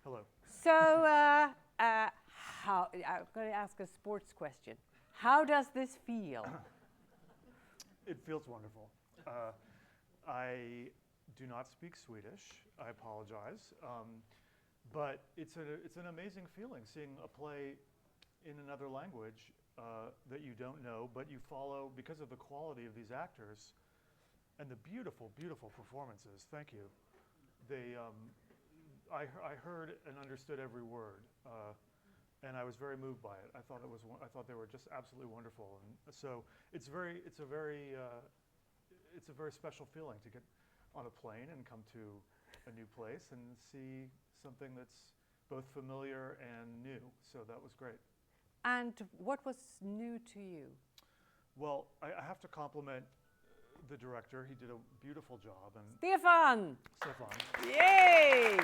Hello. So, how? I'm going to ask a sports question. How does this feel? It feels wonderful. I do not speak Swedish. I apologize. But it's an amazing feeling seeing a play in another language that you don't know, but you follow because of the quality of these actors and the beautiful, beautiful performances. Thank you. I heard and understood every word, and I was very moved by it. I thought they were just absolutely wonderful, and so it's a very special feeling to get on a plane and come to a new place and see something that's both familiar and new. So that was great. And what was new to you? Well, I have to compliment the director. He did a beautiful job. And Stefan! Stefan. Yay!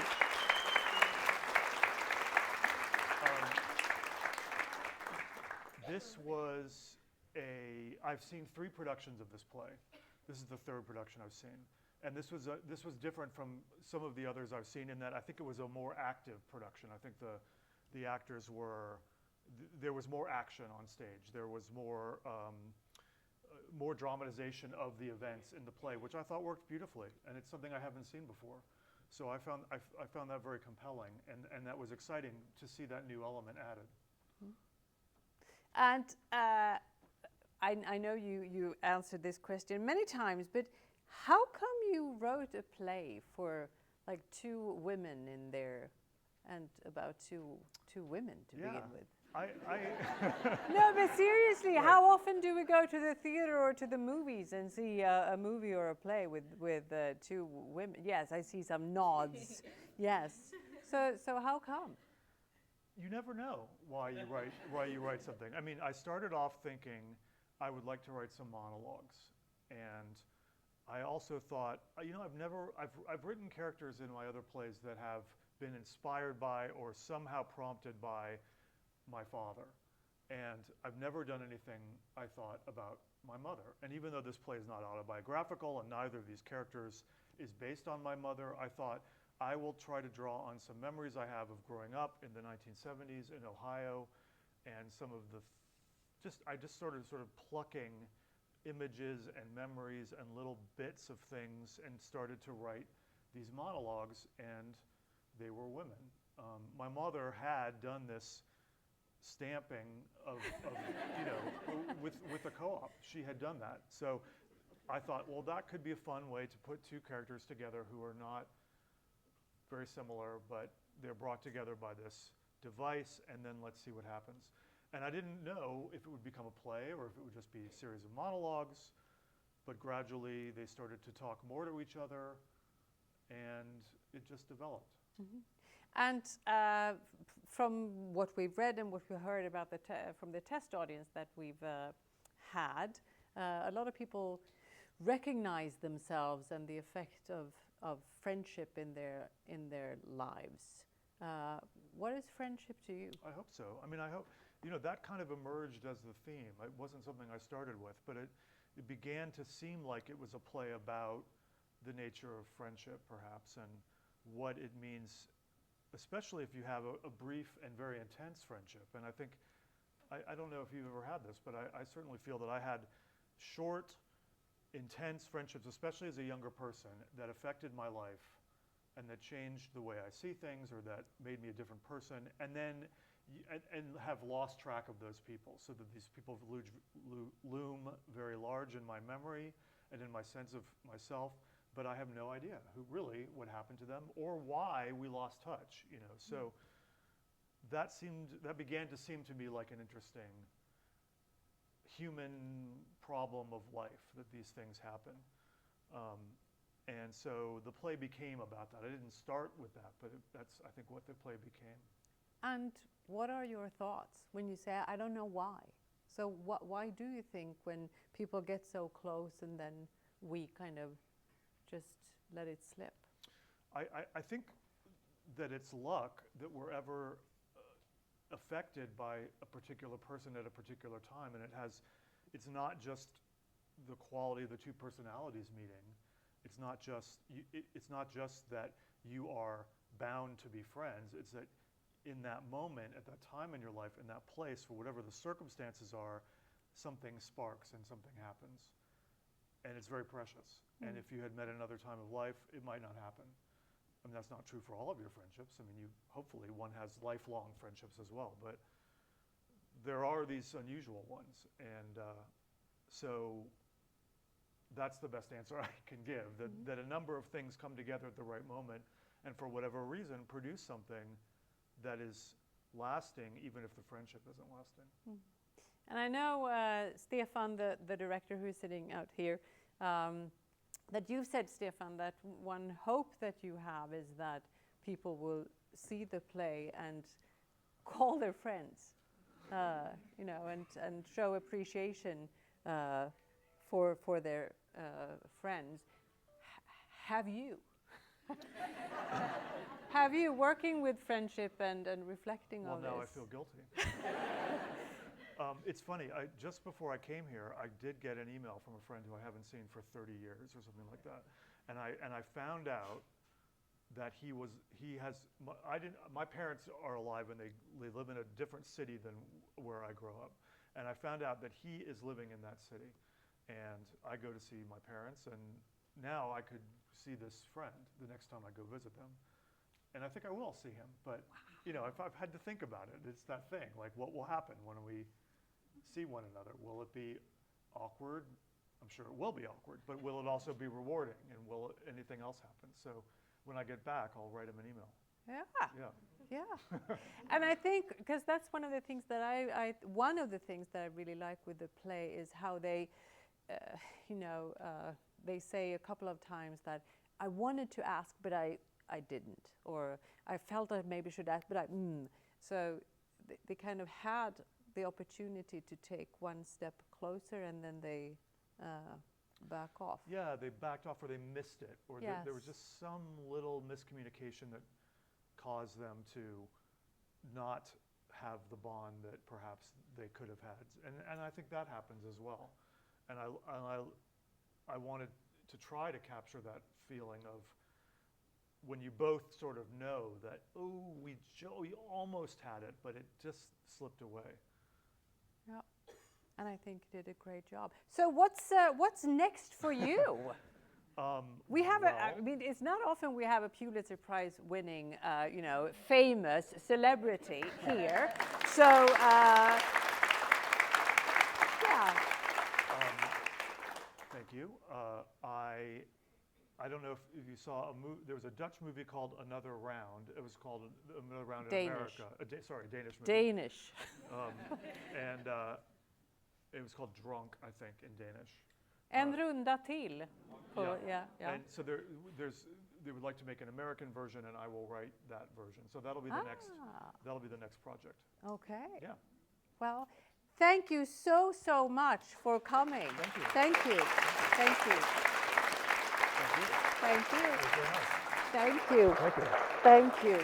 I've seen 3 productions of this play. This is the 3rd production I've seen. And this was different from some of the others I've seen in that I think it was a more active production. I think the actors there was more action on stage. There was more dramatization of the events in the play, which I thought worked beautifully, and it's something I haven't seen before. So I found that very compelling, and that was exciting to see that new element added. And I know you answered this question many times, but how come you wrote a play for like 2 women in there and about two women to begin with? No, but seriously, right. How often do we go to the theater or to the movies and see a movie or a play with 2 women? Yes, I see some nods. Yes. So how come? You never know why you write something. I mean, I started off thinking I would like to write some monologues, and I also thought, I've written characters in my other plays that have been inspired by or somehow prompted by my father, and I've never done anything, I thought, about my mother. And even though this play is not autobiographical and neither of these characters is based on my mother, I thought I will try to draw on some memories I have of growing up in the 1970s in Ohio, and some of I just started sort of plucking images and memories and little bits of things and started to write these monologues, and they were women. My mother had done this stamping of with a co-op. She had done that. So I thought, well, that could be a fun way to put 2 characters together who are not very similar, but they're brought together by this device, and then let's see what happens. And I didn't know if it would become a play or if it would just be a series of monologues, but gradually they started to talk more to each other, and it just developed. Mm-hmm. And from what we've read and what we heard about from the test audience that we've had, a lot of people recognize themselves and the effect of friendship in their lives. What is friendship to you? I hope so. I mean, I hope, that kind of emerged as the theme. It wasn't something I started with, but it began to seem like it was a play about the nature of friendship, perhaps, and what it means, especially if you have a brief and very intense friendship. And I think, I don't know if you've ever had this, but I certainly feel that I had short, intense friendships, especially as a younger person, that affected my life and that changed the way I see things or that made me a different person, and then and have lost track of those people, so that these people loom very large in my memory and in my sense of myself, but I have no idea what happened to them or why we lost touch. So that began to seem to me like an interesting human problem of life, that these things happen. And so the play became about that. I didn't start with that, but that's, I think, what the play became. And what are your thoughts when you say, I don't know why? So why do you think when people get so close and then we kind of just let it slip? I think that it's luck that we're ever affected by a particular person at a particular time, and it's not just the quality of the 2 personalities meeting. It's not just that you are bound to be friends. It's that in that moment, at that time in your life, in that place, for whatever the circumstances are, something sparks and something happens. And it's very precious. And if you had met another time of life, it might not happen. I mean, that's not true for all of your friendships. I mean, hopefully one has lifelong friendships as well, but there are these unusual ones. And so that's the best answer I can give, that a number of things come together at the right moment and for whatever reason produce something that is lasting, even if the friendship isn't lasting. And I know, Stefan, the director who's sitting out here, that you've said, Stefan, that one hope that you have is that people will see the play and call their friends, you know, and show appreciation for their friends. Have you? Have you, working with friendship and reflecting on this? Well, now I feel guilty. It's funny, just before I came here, I did get an email from a friend who I haven't seen for 30 years or something like that. And I found out that my parents are alive and they live in a different city than where I grew up. And I found out that he is living in that city. And I go to see my parents, and now I could see this friend the next time I go visit them. And I think I will see him, but you know, I've had to think about it. It's that thing, like what will happen when we see one another? Will it be awkward? I'm sure it will be awkward, but will it also be rewarding? And will anything else happen? So when I get back, I'll write him an email. Yeah. And I think, because that's one of the things that one of the things that I really like with the play is how they, you know, they say a couple of times that I wanted to ask, but I didn't, or I felt I maybe should ask, but So they kind of had the opportunity to take one step closer, and then they back off. Yeah, they backed off, or they missed it, or Yes. there was just some little miscommunication that caused them to not have the bond that perhaps they could have had. And I think that happens as well. And I wanted to try to capture that feeling of when you both sort of know that, oh, we almost had it, but it just slipped away. Yeah, and I think you did a great job. So what's next for you? We have I mean, it's not often we have a Pulitzer Prize winning, you know, famous celebrity here. So, yeah. Thank you. I don't know if you saw there was a Dutch movie called Another Round. It was called Another Round in Danish. America. Sorry, Danish movie. Danish. And it was called Drunk, I think, in Danish. En runda till. Yeah. And so they would like to make an American version, and I will write that version. So that'll be the next project. Okay. Yeah. Well, thank you so much for coming. Thank you. Thank you. Thank you. Thank you. Thank you. It was very nice. Thank you. Thank you. Thank you.